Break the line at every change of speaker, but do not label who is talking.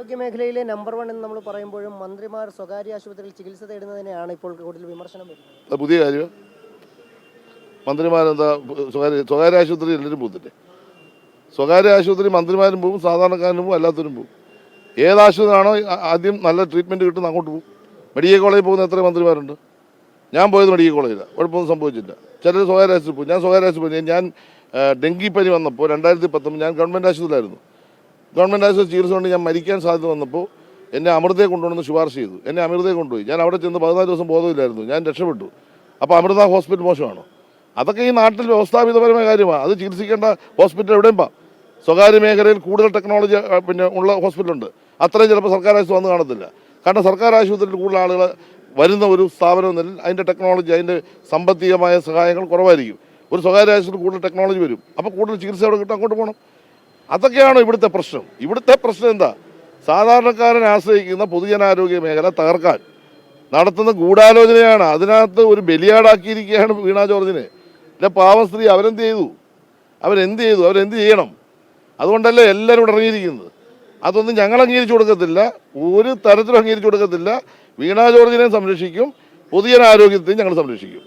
ആരോഗ്യ മേഖലയിലെ നമ്പർ 1 എന്ന് നമ്മൾ പറയുമ്പോഴും മന്ത്രിമാർ സ്വകാര്യ ആശുപത്രിയിൽ ചികിത്സ തേടുന്നതിനെയാണ് ഇപ്പോൾ കൂടുതൽ വിമർശനം വരുന്നത്.
അത് പുതിയ കാര്യം. മന്ത്രിമാരെന്താ സ്വകാര്യ ആശുപത്രി എല്ലാവരും പോകുന്നില്ലേ? സ്വകാര്യ ആശുപത്രി മന്ത്രിമാരും പോകും, സാധാരണക്കാരനും പോകും, അല്ലാത്തവരും പോകും. ഏത് ആശുപത്രിയാണോ ആദ്യം നല്ല ട്രീറ്റ്മെൻറ്റ് കിട്ടുന്ന അങ്ങോട്ട് പോകും. മെഡിക്കൽ കോളേജിൽ പോകുന്ന എത്ര മന്ത്രിമാരുണ്ട്? ഞാൻ പോയത് മെഡിക്കൽ കോളേജിലാണ്, കുഴപ്പമൊന്നും സംഭവിച്ചില്ല. ചിലർ സ്വകാര്യ ആശുപത്രി പോകും. ഞാൻ സ്വകാര്യ ആശുപത്രി പോയി. ഞാൻ ഡെങ്കിപ്പനി വന്നപ്പോൾ 2019 ഞാൻ ഗവൺമെൻറ് ആശുപത്രിയിലായിരുന്നു. ഗവൺമെൻറ് ആശുപത്രി ചികിത്സ കൊണ്ട് ഞാൻ മരിക്കാൻ സാധ്യത വന്നപ്പോൾ എന്നെ അമൃതയെ കൊണ്ടുവന്ന് ശുപാർശ ചെയ്തു. എന്നെ അമൃതയെ കൊണ്ടുപോയി. ഞാൻ അവിടെ ചെന്ന് 14 ദിവസം ബോധമില്ലായിരുന്നു. ഞാൻ രക്ഷപ്പെട്ടു. അപ്പോൾ അമൃത ഹോസ്പിറ്റൽ മോശമാണോ? അതൊക്കെ ഈ നാട്ടിൽ വ്യവസ്ഥാപിതപരമായ കാര്യമാണ്. അത് ചികിത്സിക്കേണ്ട ഹോസ്പിറ്റൽ എവിടെയും പാ. സ്വകാര്യ മേഖലയിൽ കൂടുതൽ ടെക്നോളജി ഉള്ള ഹോസ്പിറ്റലുണ്ട്. അത്രയും ചിലപ്പോൾ സർക്കാർ ആശുപത്രി വന്ന് കാണത്തില്ല. കാരണം സർക്കാർ ആശുപത്രിയിൽ കൂടുതൽ ആളുകൾ വരുന്ന ഒരു സ്ഥാപനം എന്നതിൽ അതിൻ്റെ ടെക്നോളജി, അതിൻ്റെ സാമ്പത്തികമായ സഹായങ്ങൾ കുറവായിരിക്കും. ഒരു സ്വകാര്യ ആശുപത്രി കൂടുതൽ ടെക്നോളജി വരും. അപ്പോൾ കൂടുതൽ ചികിത്സ അവിടെ കിട്ടും, അങ്ങോട്ട് പോകണം. അതൊക്കെയാണ് ഇവിടുത്തെ പ്രശ്നം. ഇവിടുത്തെ പ്രശ്നം എന്താ? സാധാരണക്കാരനെ ആശ്രയിക്കുന്ന പൊതുജനാരോഗ്യ മേഖല തകർക്കാൻ നടത്തുന്ന ഗൂഢാലോചനയാണ്. അതിനകത്ത് ഒരു ബലിയാടാക്കിയിരിക്കുകയാണ് വീണ ജോർജിനെ. ഇല്ല, പാവം സ്ത്രീ അവരെന്ത് ചെയ്തു? അവരെന്ത് ചെയ്യണം? അതുകൊണ്ടല്ലേ എല്ലാവരും ഇവിടെ ഇറങ്ങിയിരിക്കുന്നത്. അതൊന്നും ഞങ്ങൾ അംഗീകരിച്ചു കൊടുക്കത്തില്ല, ഒരു തരത്തിലും അംഗീകരിച്ചു കൊടുക്കത്തില്ല. വീണ ജോർജിനെ സംരക്ഷിക്കും, പൊതുജനാരോഗ്യത്തെയും ഞങ്ങൾ സംരക്ഷിക്കും.